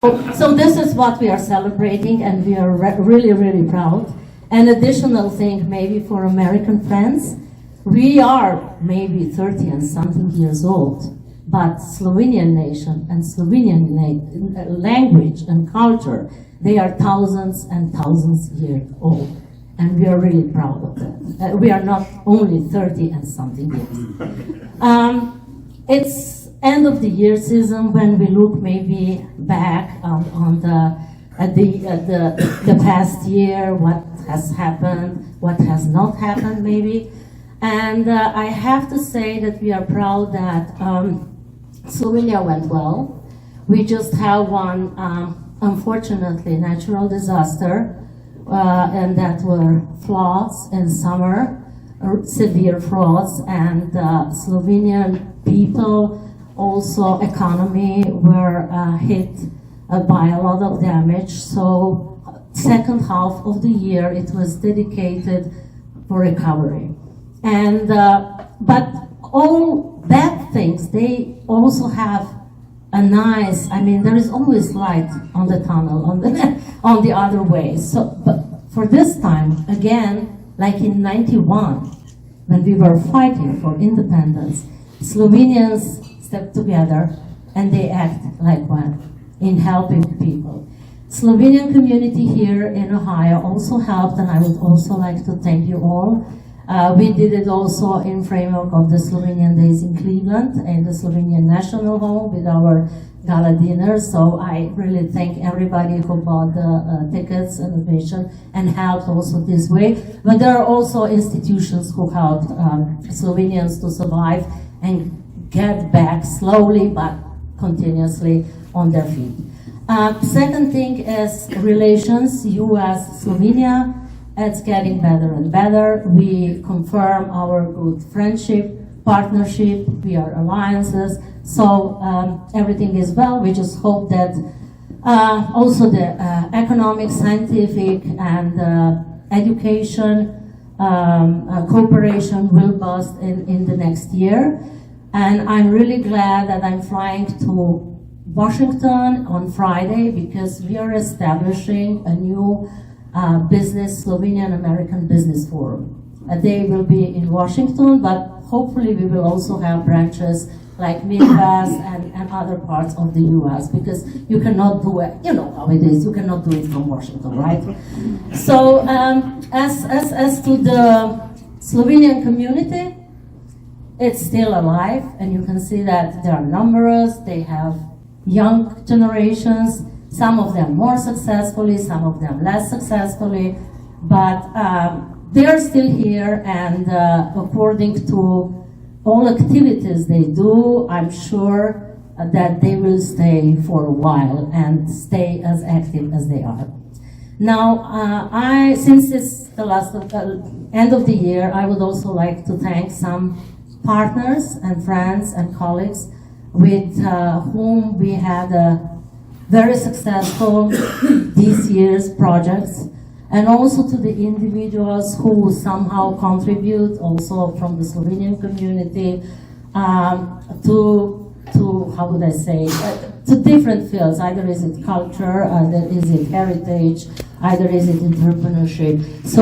So this is what we are celebrating, and we are really, really proud. An additional thing, maybe for American friends, we are maybe 30 and something years old, but Slovenian nation and Slovenian language and culture, they are thousands and thousands years old, and we are really proud of that. We are not only 30 and something years. It's end of the year season when we look maybe back on the past year, what has happened, what has not happened maybe. And I have to say that we are proud that Slovenia went well. We just have one, unfortunately, natural disaster, and that were floods in summer, severe floods, and Slovenian people, also economy, were hit by a lot of damage. So second half of the year it was dedicated for recovery. And but all bad things, they also have a nice, I mean, there is always light on the tunnel, on the other way. So, but for this time, again, like in 91, when we were fighting for independence, Slovenians stepped together and they act like one in helping people. Slovenian community here in Ohio also helped, and I would also like to thank you all. We did it also in framework of the Slovenian Days in Cleveland and the Slovenian National Home with our gala dinner. So I really thank everybody who bought the tickets and admission and helped also this way. But there are also institutions who helped Slovenians to survive and get back slowly but continuously on their feet. Second thing is relations, US-Slovenia. It's getting better and better. We confirm our good friendship, partnership, we are alliances, so everything is well. We just hope that also the economic, scientific, and education cooperation will boost in the next year. And I'm really glad that I'm flying to Washington on Friday because we are establishing a new business, Slovenian-American Business Forum. They will be in Washington, but hopefully we will also have branches like Midwest and other parts of the US, because you cannot do it, you know how it is, you cannot do it from Washington, right? So as to the Slovenian community, it's still alive, and you can see that they are numerous, they have young generations, some of them more successfully, some of them less successfully, but they are still here, and according to all activities they do, I'm sure that they will stay for a while and stay as active as they are. Now, since it's the last of end of the year, I would also like to thank some partners and friends and colleagues with whom we had a very successful this year's projects, and also to the individuals who somehow contribute also from the Slovenian community to how would I say, to different fields. Either is it culture, either is it heritage, either is it entrepreneurship. So